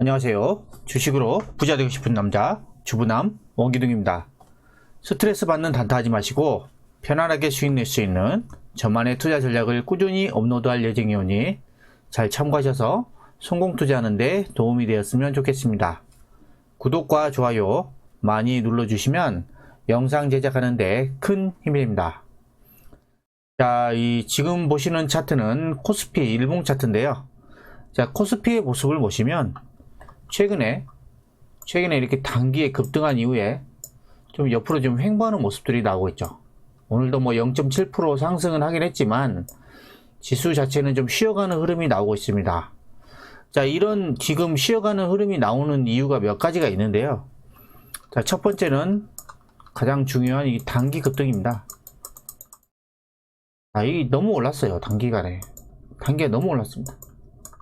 안녕하세요. 주식으로 부자 되고 싶은 남자 주부남 원기둥입니다. 스트레스 받는 단타하지 마시고 편안하게 수익 낼 수 있는 저만의 투자 전략을 꾸준히 업로드할 예정이오니 잘 참고하셔서 성공 투자하는 데 도움이 되었으면 좋겠습니다. 구독과 좋아요 많이 눌러주시면 영상 제작하는 데 큰 힘이 됩니다. 자, 지금 보시는 차트는 코스피 일봉 차트인데요. 자, 코스피의 모습을 보시면 최근에 이렇게 단기에 급등한 이후에 좀 옆으로 좀 횡보하는 모습들이 나오고 있죠. 오늘도 뭐 0.7% 상승은 하긴 했지만 지수 자체는 좀 쉬어가는 흐름이 나오고 있습니다. 자, 이런 지금 쉬어가는 흐름이 나오는 이유가 몇 가지가 있는데요. 자, 첫 번째는 가장 중요한 이 단기 급등입니다. 이게 너무 올랐어요. 단기가 너무 올랐습니다.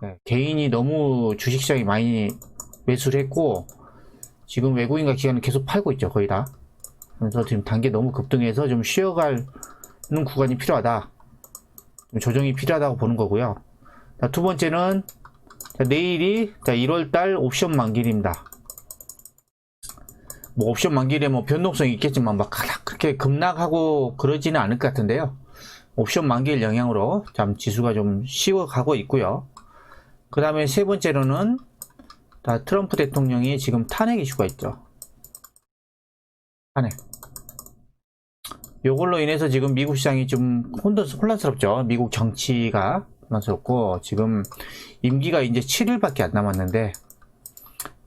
네, 개인이 너무 주식시장이 많이 매수를 했고 지금 외국인과 기관은 계속 팔고 있죠. 거의 다. 그래서 지금 단계 너무 급등해서 좀 쉬어가는 구간이 필요하다. 좀 조정이 필요하다고 보는 거고요. 자, 두 번째는 내일이 1월달 옵션 만기일입니다. 뭐 옵션 만기일에 뭐 변동성이 있겠지만 막 그렇게 급락하고 그러지는 않을 것 같은데요. 옵션 만기일 영향으로 참 지수가 좀 쉬어가고 있고요. 그 다음에 세 번째로는 트럼프 대통령이 지금 탄핵 이슈가 있죠. 탄핵. 요걸로 인해서 지금 미국 시장이 좀 혼란스럽죠. 미국 정치가 혼란스럽고 지금 임기가 이제 7일밖에 안 남았는데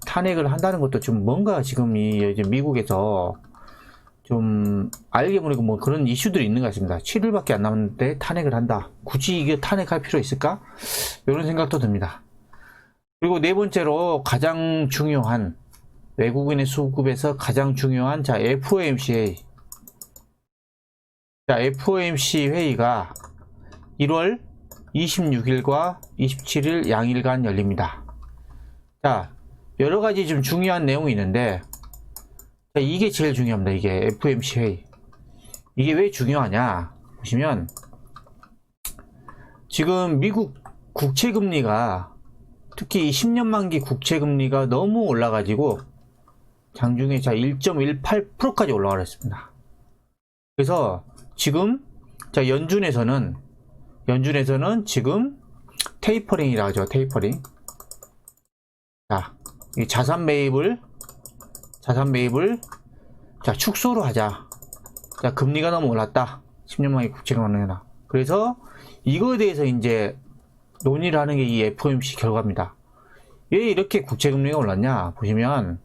탄핵을 한다는 것도 좀 뭔가 지금 이제 미국에서 좀 알게 모르게 뭐 그런 이슈들이 있는 것 같습니다. 7일밖에 안 남았는데 탄핵을 한다. 굳이 이게 탄핵할 필요 있을까? 이런 생각도 듭니다. 그리고 네 번째로 가장 중요한 외국인의 수급에서 가장 중요한 FOMC 회의. FOMC 회의가 1월 26일과 27일 양일간 열립니다. 자, 여러 가지 좀 중요한 내용이 있는데 이게 제일 중요합니다. 이게 FOMC 회의. 이게 왜 중요하냐? 보시면 지금 미국 국채금리가 특히 10년 만기 국채금리가 너무 올라가지고 장중에 1.18%까지 올라가렸습니다. 그래서 지금 연준에서는 지금 테이퍼링이라고 하죠. 테이퍼링. 이 자산 매입을 축소로 하자. 금리가 너무 올랐다. 10년 만기 국채금리가. 그래서 이거에 대해서 이제 논의를 하는 게 이 FOMC 결과입니다. 왜 이렇게 국채금리가 올랐냐? 보시면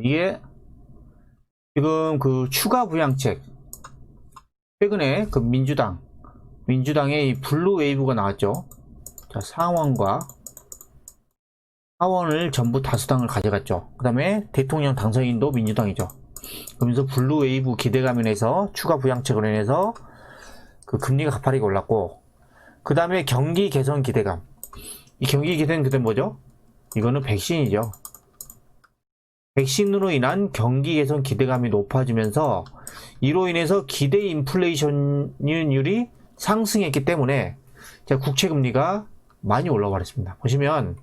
이게 지금 그 추가 부양책 최근에 그 민주당의 이 블루 웨이브가 나왔죠. 자, 상원과 하원을 전부 다수당을 가져갔죠. 그 다음에 대통령 당선인도 민주당이죠. 그러면서 블루 웨이브 기대감으로 인해서 추가 부양책으로 인해서 그 금리가 가파르게 올랐고, 그 다음에 경기 개선 기대감. 이 경기 개선 기대는 뭐죠? 이거는 백신이죠. 백신으로 인한 경기 개선 기대감이 높아지면서 이로 인해서 기대 인플레이션율이 상승했기 때문에 국채금리가 많이 올라와 버렸습니다. 보시면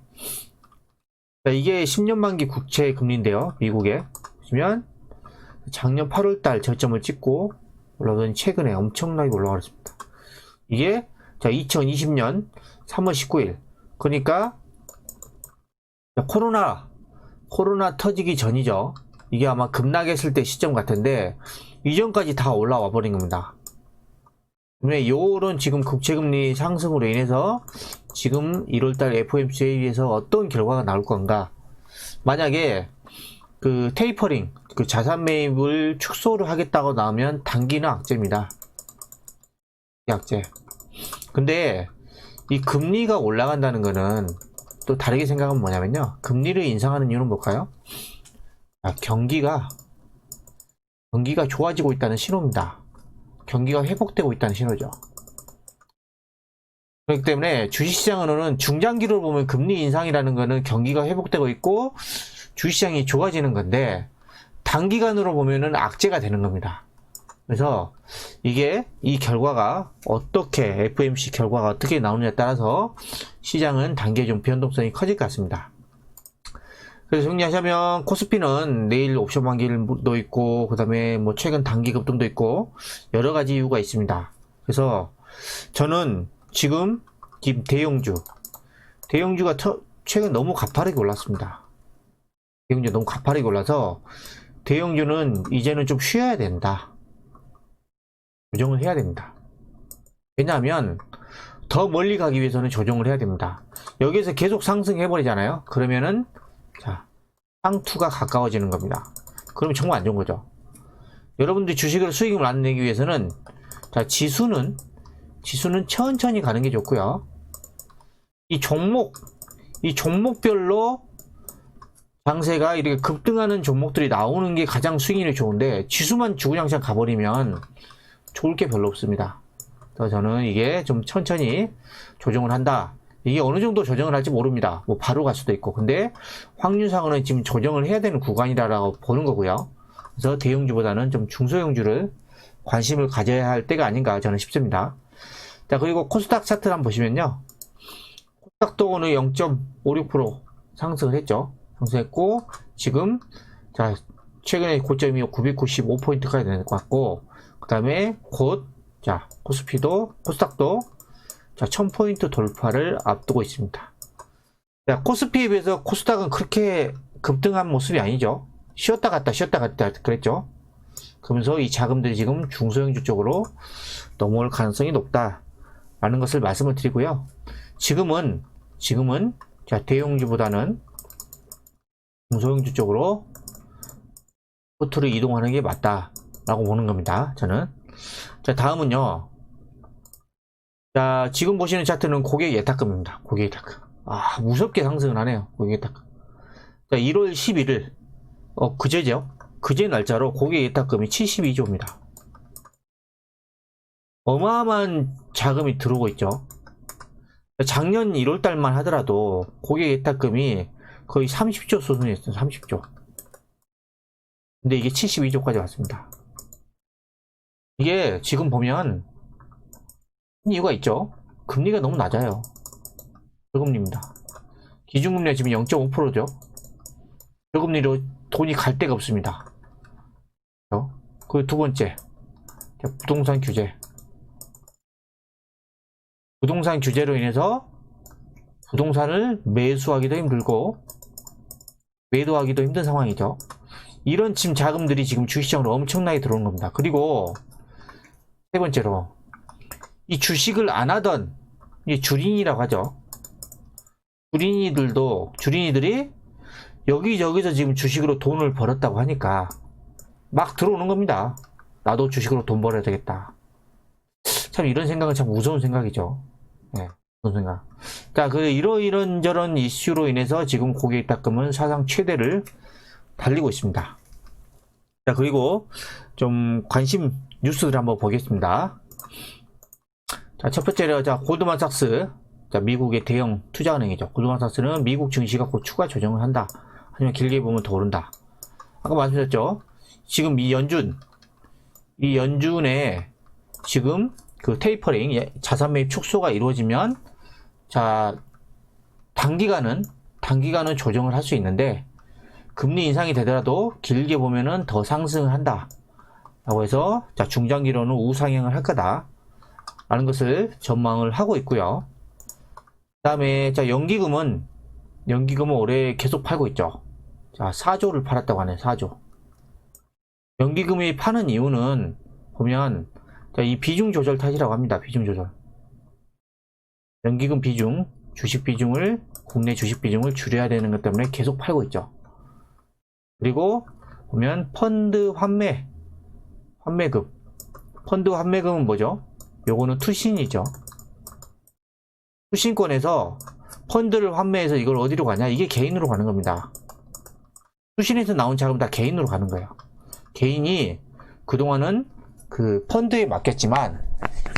이게 10년 만기 국채 금리인데요. 미국에 보시면 작년 8월달 저점을 찍고 올라오더니 최근에 엄청나게 올라갔습니다. 이게 2020년 3월 19일 그러니까 코로나 터지기 전이죠. 이게 아마 급락했을 때 시점 같은데 이전까지 다 올라와 버린 겁니다. 그러면 요런 지금 국채금리 상승으로 인해서 지금 1월달 FOMC 회의에서 어떤 결과가 나올 건가? 만약에 그 테이퍼링, 그 자산 매입을 축소를 하겠다고 나오면 단기는 악재입니다. 악재. 근데 이 금리가 올라간다는 거는 또 다르게 생각하면 뭐냐면요. 금리를 인상하는 이유는 뭘까요? 경기가 좋아지고 있다는 신호입니다. 경기가 회복되고 있다는 신호죠. 그렇기 때문에 주식시장으로는 중장기로 보면 금리 인상이라는 거는 경기가 회복되고 있고 주식시장이 좋아지는 건데 단기간으로 보면은 악재가 되는 겁니다. 그래서 이게 이 결과가 어떻게 FOMC 결과가 어떻게 나오느냐에 따라서 시장은 단기에 좀 변동성이 커질 것 같습니다. 그래서 정리하자면 코스피는 내일 옵션 만기일도 있고 그 다음에 뭐 최근 단기 급등도 있고 여러 가지 이유가 있습니다. 그래서 저는 지금 대형주가 최근 너무 가파르게 올랐습니다. 대형주 너무 가파르게 올라서 대형주는 이제는 좀 쉬어야 된다. 조정을 해야 됩니다. 왜냐하면 더 멀리 가기 위해서는 조정을 해야 됩니다. 여기에서 계속 상승해 버리잖아요. 그러면은 자, 상투가 가까워지는 겁니다. 그러면 정말 안 좋은 거죠. 여러분들이 주식을 수익을 안 내기 위해서는 자, 지수는 천천히 가는 게 좋고요. 이 종목별로 장세가 이렇게 급등하는 종목들이 나오는 게 가장 수익률이 좋은데 지수만 주구장창 가버리면 좋을 게 별로 없습니다. 그래서 저는 이게 좀 천천히 조정을 한다. 이게 어느 정도 조정을 할지 모릅니다. 뭐 바로 갈 수도 있고. 근데 확률상으로는 지금 조정을 해야 되는 구간이라고 보는 거고요. 그래서 대형주보다는 좀 중소형주를 관심을 가져야 할 때가 아닌가 저는 싶습니다. 자, 그리고 코스닥 차트를 한번 보시면요. 코스닥도 오늘 0.56% 상승을 했죠. 상승했고 지금 자 최근에 고점이 995포인트까지 될 것 같고 그 다음에 곧 자 코스닥도 자 1000포인트 돌파를 앞두고 있습니다. 자, 코스피에 비해서 코스닥은 그렇게 급등한 모습이 아니죠. 쉬었다 갔다 그랬죠. 그러면서 이 자금들이 지금 중소형주 쪽으로 넘어올 가능성이 높다 라는 것을 말씀을 드리고요. 지금은 자 대형주보다는 중소형주 쪽으로 포트를 이동하는 게 맞다 라고 보는 겁니다. 저는. 자, 다음은요. 자, 지금 보시는 차트는 고객 예탁금입니다. 고객 예탁금. 아, 무섭게 상승을 하네요. 고객 예탁금. 자, 1월 11일 그제죠. 그제 날짜로 고객 예탁금이 72조입니다. 어마어마한 자금이 들어오고 있죠. 작년 1월 달만 하더라도 고객 예탁금이 거의 30조 수준이었어요. 30조. 근데 이게 72조까지 왔습니다. 이게 지금 보면 이유가 있죠. 금리가 너무 낮아요. 저금리입니다. 기준금리가 지금 0.5%죠. 저금리로 돈이 갈 데가 없습니다. 그 두 번째, 부동산 규제. 부동산 규제로 인해서 부동산을 매수하기도 힘들고 매도하기도 힘든 상황이죠. 이런 지금 자금들이 지금 주식시장으로 엄청나게 들어오는 겁니다. 그리고 세 번째로 이 주식을 안 하던 이 주린이라고 하죠. 주린이들이 여기저기서 지금 주식으로 돈을 벌었다고 하니까 막 들어오는 겁니다. 나도 주식으로 돈 벌어야 되겠다. 참 이런 생각은 참 무서운 생각이죠. 네, 무서운 생각. 자, 이런저런 이슈로 인해서 지금 고객 예탁금은 사상 최대를 달리고 있습니다. 자, 그리고 좀 관심 뉴스를 한번 보겠습니다. 자, 첫 번째로 자 골드만삭스, 자 미국의 대형 투자은행이죠. 골드만삭스는 미국 증시가 곧 추가 조정을 한다. 하지만 길게 보면 더 오른다. 아까 말씀드렸죠. 지금 이 연준에 지금 그 테이퍼링 자산 매입 축소가 이루어지면 자 단기간은 조정을 할 수 있는데 금리 인상이 되더라도 길게 보면은 더 상승을 한다 라고 해서 자 중장기로는 우상향을 할 거다 라는 것을 전망을 하고 있고요. 그 다음에 자 연기금은 올해 계속 팔고 있죠. 자 4조를 팔았다고 하네요. 4조. 연기금이 파는 이유는 보면 자, 이 비중 조절 탓이라고 합니다. 비중 조절. 연기금 비중, 국내 주식 비중을 줄여야 되는 것 때문에 계속 팔고 있죠. 그리고 보면 펀드 환매금. 펀드 환매금은 뭐죠? 요거는 투신이죠. 투신권에서 펀드를 환매해서 이걸 어디로 가냐? 이게 개인으로 가는 겁니다. 투신에서 나온 자금 다 개인으로 가는 거예요. 개인이 그동안은 그 펀드에 맡겼지만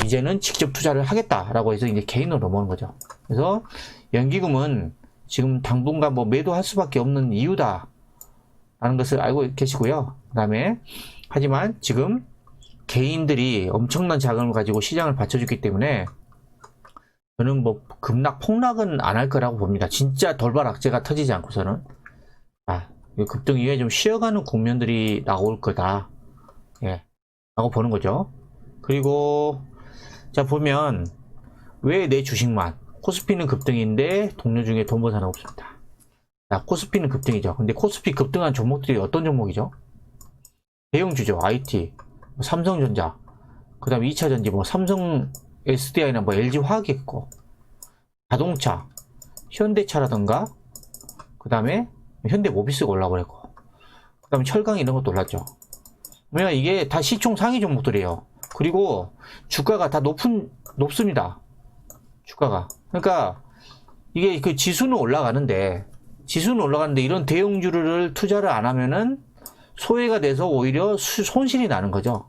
이제는 직접 투자를 하겠다라고 해서 이제 개인으로 넘어오는 거죠. 그래서 연기금은 지금 당분간 뭐 매도할 수밖에 없는 이유다 라는 것을 알고 계시고요. 그 다음에 하지만 지금 개인들이 엄청난 자금을 가지고 시장을 받쳐줬기 때문에 저는 뭐 급락 폭락은 안 할 거라고 봅니다. 진짜 돌발 악재가 터지지 않고서는 이 급등 이후에 좀 쉬어가는 국면들이 나올 거다, 예, 라고 보는 거죠. 그리고 자 보면 왜 내 주식만, 코스피는 급등인데 동료 중에 돈 번 사람 없습니다. 자, 코스피는 급등이죠. 근데 코스피 급등한 종목들이 어떤 종목이죠? 대형주죠. IT, 삼성전자, 그 다음에 2차전지, 뭐 삼성 SDI나 뭐 LG화학이 있고, 자동차, 현대차라던가, 그 다음에 현대모비스가 올라버렸고, 그 다음에 철강 이런 것도 올랐죠. 왜냐, 이게 다 시총 상위 종목들이에요. 그리고 주가가 다 높습니다. 주가가. 그러니까 이게 그 지수는 올라가는데 이런 대형주를 투자를 안 하면은 소외가 돼서 오히려 손실이 나는 거죠.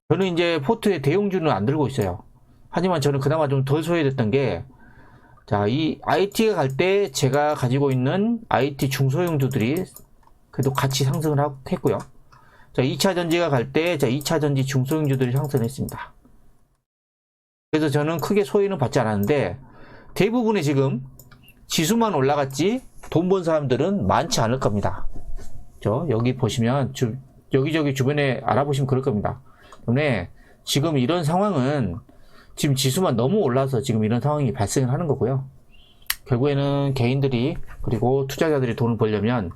저는 이제 포트에 대형주는 안 들고 있어요. 하지만 저는 그나마 좀 덜 소외됐던 게, 자, 이 IT가 갈 때 제가 가지고 있는 IT 중소형주들이 그래도 같이 상승을 했고요. 자, 2차전지가 갈 때, 자, 2차전지 중소형주들이 상승했습니다. 그래서 저는 크게 소외는 받지 않았는데, 대부분의 지금 지수만 올라갔지 돈 번 사람들은 많지 않을 겁니다. 여기 보시면 여기저기 주변에 알아보시면 그럴 겁니다. 때문에 지금 이런 상황은 지금 지수만 너무 올라서 지금 이런 상황이 발생을 하는 거고요. 결국에는 개인들이 그리고 투자자들이 돈을 벌려면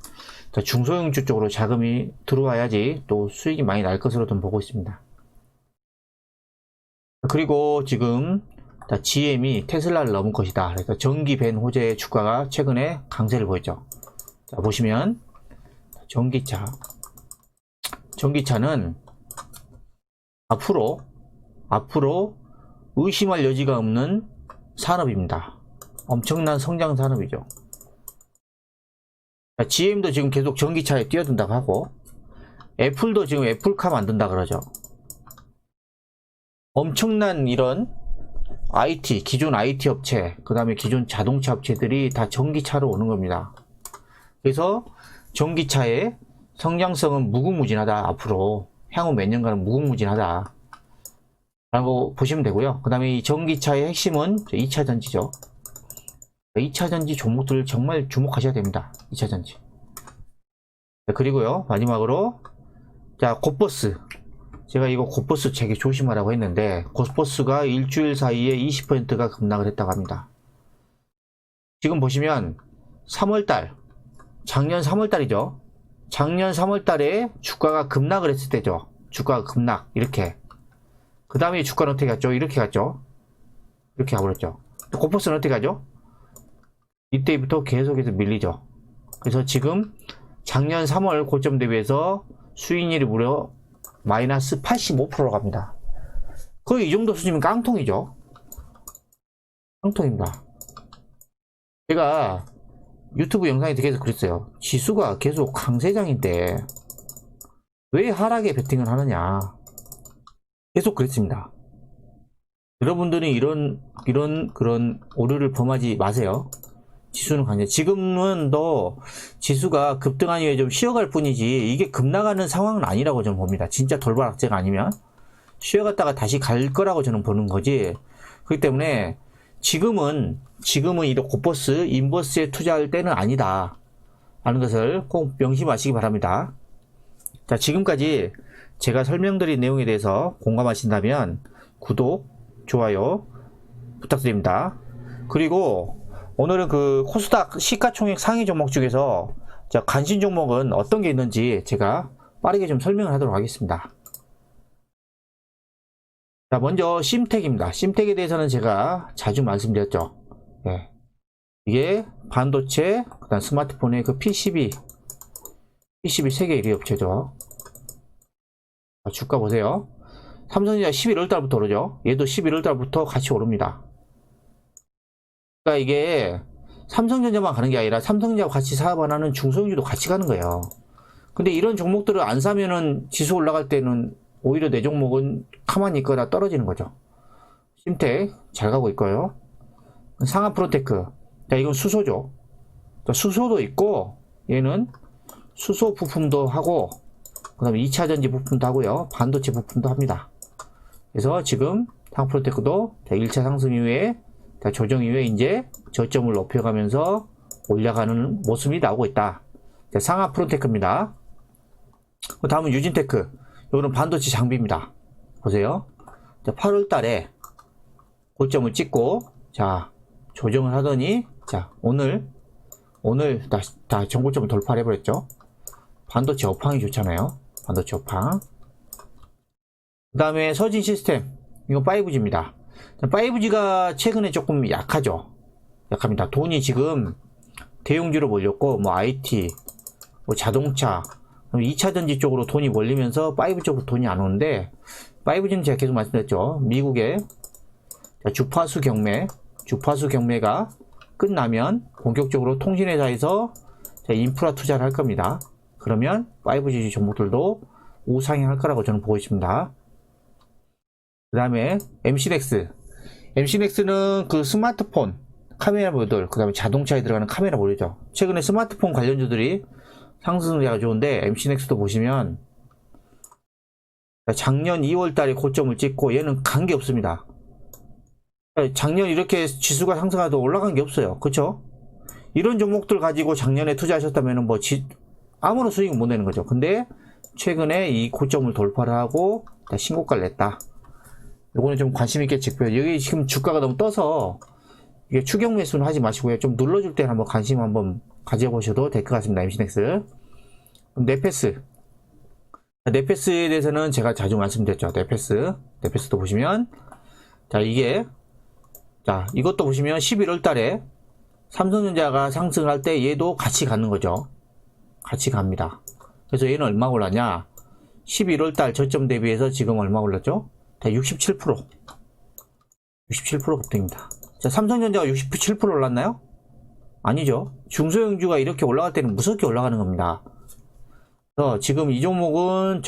중소형주 쪽으로 자금이 들어와야지 또 수익이 많이 날 것으로 좀 보고 있습니다. 그리고 지금 GM이 테슬라를 넘은 것이다. 그래서 전기 밴 호재의 주가가 최근에 강세를 보였죠. 자, 보시면 전기차는 앞으로 의심할 여지가 없는 산업입니다. 엄청난 성장 산업이죠. 자, GM도 지금 계속 전기차에 뛰어든다고 하고, 애플도 지금 애플카 만든다 그러죠. 엄청난 이런 IT, 기존 IT 업체, 그 다음에 기존 자동차 업체들이 다 전기차로 오는 겁니다. 그래서 전기차의 성장성은 무궁무진하다. 앞으로 향후 몇 년간은 무궁무진하다 라고 보시면 되고요. 그 다음에 이 전기차의 핵심은 2차전지죠. 2차전지 종목들 정말 주목하셔야 됩니다. 2차전지. 그리고요, 마지막으로, 자, 곧버스. 제가 이거 곧버스 되게 조심하라고 했는데, 곧버스가 일주일 사이에 20%가 급락을 했다고 합니다. 지금 보시면 3월달, 작년 3월달이죠. 작년 3월달에 주가가 급락을 했을 때죠. 주가가 급락, 이렇게. 그 다음에 주가는 어떻게 갔죠? 이렇게 갔죠. 이렇게 가버렸죠. 곧버스는 어떻게 가죠? 이때부터 계속해서 밀리죠. 그래서 지금 작년 3월 고점 대비해서 수익률이 무려 마이너스 85%로 갑니다. 거의 이 정도 수준이면 깡통이죠. 깡통입니다. 제가 유튜브 영상에 계속 그랬어요. 지수가 계속 강세장인데 왜 하락에 베팅을 하느냐, 계속 그랬습니다. 여러분들이 그런 오류를 범하지 마세요. 지수는 강세. 지금은 더 지수가 급등한 이후에 좀 쉬어갈 뿐이지 이게 급나가는 상황은 아니라고 저는 봅니다. 진짜 돌발 악재가 아니면 쉬어갔다가 다시 갈 거라고 저는 보는 거지. 그렇기 때문에 지금은 이런 곧버스, 인버스에 투자할 때는 아니다 하는 것을 꼭 명심하시기 바랍니다. 자, 지금까지 제가 설명드린 내용에 대해서 공감하신다면 구독, 좋아요 부탁드립니다. 그리고 오늘은 그 코스닥 시가총액 상위 종목 중에서 관심 종목은 어떤 게 있는지 제가 빠르게 좀 설명을 하도록 하겠습니다. 자, 먼저 심텍입니다. 심텍에 대해서는 제가 자주 말씀드렸죠. 네. 이게 반도체, 그다음 스마트폰의 그 PCB 세계 1위 업체죠. 자, 주가 보세요. 삼성전자 11월 달부터 오르죠. 얘도 11월 달부터 같이 오릅니다. 그러니까 이게 삼성전자만 가는 게 아니라 삼성전자와 같이 사업하는 중소형주도 같이 가는 거예요. 근데 이런 종목들을 안 사면은 지수 올라갈 때는 오히려 내 종목은 가만히 있거나 떨어지는 거죠. 심텍 잘 가고 있고요. 상하프로테크, 자, 이건 수소죠. 자, 수소도 있고 얘는 수소 부품도 하고 그 다음에 2차전지 부품도 하고요. 반도체 부품도 합니다. 그래서 지금 상프로테크도 1차 상승 이후에 조정 이후에 이제 저점을 높여가면서 올라가는 모습이 나오고 있다. 상하 프로테크입니다. 그 다음은 유진테크. 이거는 반도체 장비입니다. 보세요. 8월 달에 고점을 찍고, 자, 조정을 하더니, 자, 오늘 다 전고점을 돌파를 해버렸죠. 반도체 업황이 좋잖아요. 반도체 업황. 그 다음에 서진 시스템. 이건 5G입니다. 5G가 최근에 조금 약하죠. 약합니다. 돈이 지금 대용주로 몰렸고, 뭐 IT, 뭐 자동차, 2차전지 쪽으로 돈이 몰리면서 5G 쪽으로 돈이 안 오는데, 5G는 제가 계속 말씀드렸죠. 미국의 주파수 경매가 끝나면 본격적으로 통신회사에서 인프라 투자를 할 겁니다. 그러면 5G 종목들도 우상향할 거라고 저는 보고 있습니다. 그 다음에 MC넥스는 그 스마트폰 카메라 모듈, 그 다음에 자동차에 들어가는 카메라 모듈이죠. 최근에 스마트폰 관련주들이 상승세가 좋은데, MC넥스도 보시면 작년 2월 달에 고점을 찍고 얘는 간 게 없습니다. 작년 이렇게 지수가 상승하도 올라간 게 없어요. 그쵸? 이런 종목들 가지고 작년에 투자하셨다면 뭐 아무런 수익 못 내는 거죠. 근데 최근에 이 고점을 돌파를 하고 신고가를 냈다. 요거는 좀 관심 있게 지켜요. 여기 지금 주가가 너무 떠서 이게 추격 매수는 하지 마시고요. 좀 눌러줄 때 한번 관심 한번 가져보셔도 될 것 같습니다. MC넥스. 네페스에 대해서는 제가 자주 말씀드렸죠. 네페스도 보시면, 자, 이것도 보시면 11월 달에 삼성전자가 상승할 때 얘도 같이 가는 거죠. 같이 갑니다. 그래서 얘는 얼마 올랐냐? 11월 달 저점 대비해서 지금 얼마 올랐죠? 67% 급등입니다. 자, 삼성전자가 67% 올랐나요? 아니죠. 중소형주가 이렇게 올라갈 때는 무섭게 올라가는 겁니다. 그래서 지금 이 종목은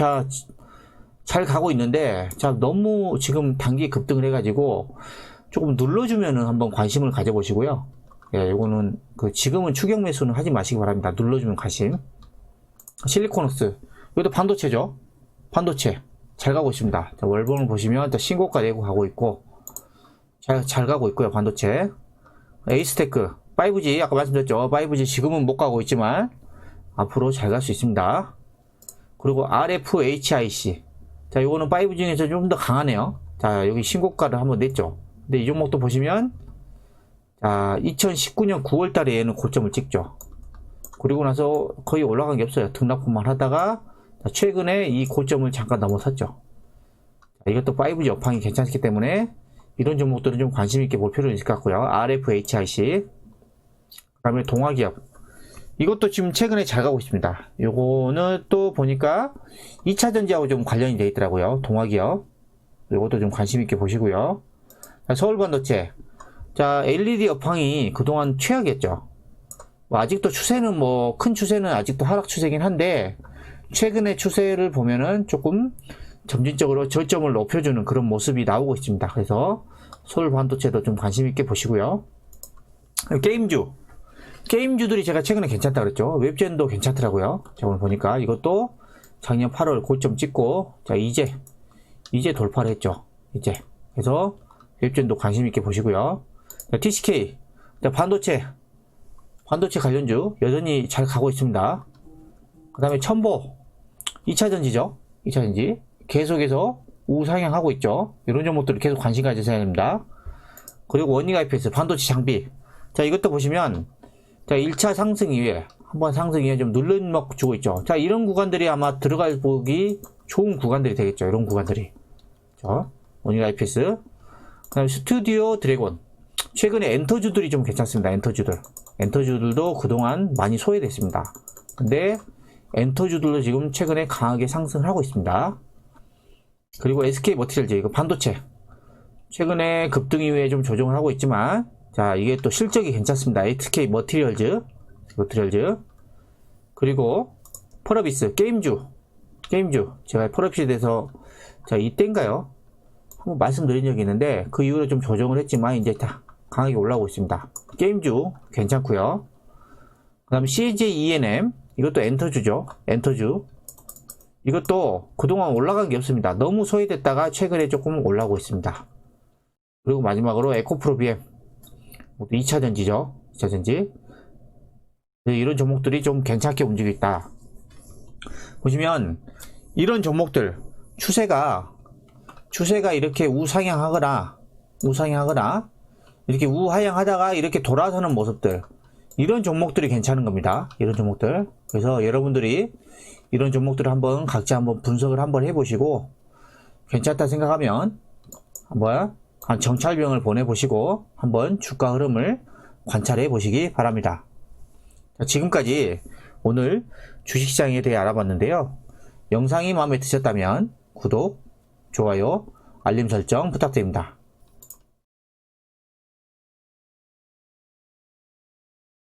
잘 가고 있는데, 너무 지금 단기 급등을 해가지고 조금 눌러주면은 한번 관심을 가져보시고요. 예, 요거는 지금은 추격 매수는 하지 마시기 바랍니다. 눌러주면 관심. 실리콘웍스, 이것도 반도체죠. 반도체 잘 가고 있습니다. 자, 월봉을 보시면 또 신고가 내고 가고 있고, 잘 가고 있고요. 반도체. 에이스테크 5G 아까 말씀드렸죠. 5G 지금은 못 가고 있지만 앞으로 잘 갈 수 있습니다. 그리고 RFHIC, 자, 요거는 5G 중에서 좀 더 강하네요. 자, 여기 신고가를 한번 냈죠. 근데 이 종목도 보시면, 자, 2019년 9월 달에 얘는 고점을 찍죠. 그리고 나서 거의 올라간 게 없어요. 등락폭만 하다가 최근에 이 고점을 잠깐 넘어섰죠. 자, 이것도 5G 업황이 괜찮기 때문에 이런 종목들은 좀 관심 있게 볼 필요는 있을 것 같고요. RFHIC, 그 다음에 동화기업, 이것도 지금 최근에 잘 가고 있습니다. 요거는 또 보니까 2차전지하고 좀 관련이 되어 있더라고요. 동화기업, 요것도 좀 관심 있게 보시고요. 자, 서울반도체, 자, LED 업황이 그동안 최악이었죠. 뭐 아직도 추세는 큰 추세는 아직도 하락 추세긴 한데, 최근의 추세를 보면은 조금 점진적으로 저점을 높여주는 그런 모습이 나오고 있습니다. 그래서 서울반도체도 좀 관심 있게 보시고요. 게임주들이 제가 최근에 괜찮다 그랬죠. 웹젠도 괜찮더라고요. 자, 오늘 보니까 이것도 작년 8월 고점 찍고, 자, 이제 돌파를 했죠. 그래서 웹젠도 관심 있게 보시고요. 자, TCK, 자, 반도체 관련주 여전히 잘 가고 있습니다. 그 다음에 첨보, 2차전지죠. 2차전지 계속해서 우상향하고 있죠. 이런 종목들을 계속 관심 가지셔야 됩니다. 그리고 원익 IPS 반도체 장비, 자, 이것도 보시면, 자, 1차 상승 이후에 한번 상승 이후에 좀 눌림목 주고 있죠. 자, 이런 구간들이 아마 들어갈 보기 좋은 구간들이 되겠죠. 이런 구간들이. 자, 원익 IPS, 그 다음에 스튜디오 드래곤, 최근에 엔터주들이 좀 괜찮습니다. 엔터주들도 그동안 많이 소외됐습니다. 근데 엔터주들도 지금 최근에 강하게 상승을 하고 있습니다. 그리고 SK 머티리얼즈, 이거 반도체 최근에 급등 이후에 좀 조정을 하고 있지만, 자, 이게 또 실적이 괜찮습니다. SK 머티리얼즈. 그리고 펄어비스, 게임주. 제가 펄어비스에 대해서, 자, 이때인가요? 한번 말씀드린 적이 있는데, 그 이후로 좀 조정을 했지만, 이제 다 강하게 올라오고 있습니다. 게임주, 괜찮고요. 그 다음에 CJ ENM, 이것도 엔터주죠. 엔터주. 이것도 그동안 올라간 게 없습니다. 너무 소외됐다가 최근에 조금 올라오고 있습니다. 그리고 마지막으로 에코프로비엠 2차전지죠. 2차전지 이런 종목들이 좀 괜찮게 움직이고 있다. 보시면 이런 종목들 추세가 이렇게 우상향하거나 이렇게 우하향하다가 이렇게 돌아서는 모습들, 이런 종목들이 괜찮은 겁니다. 이런 종목들. 그래서 여러분들이 이런 종목들을 한번 각자 한번 분석을 한번 해보시고 괜찮다 생각하면 한번 한 정찰병을 보내보시고 한번 주가 흐름을 관찰해 보시기 바랍니다. 지금까지 오늘 주식시장에 대해 알아봤는데요. 영상이 마음에 드셨다면 구독, 좋아요, 알림 설정 부탁드립니다.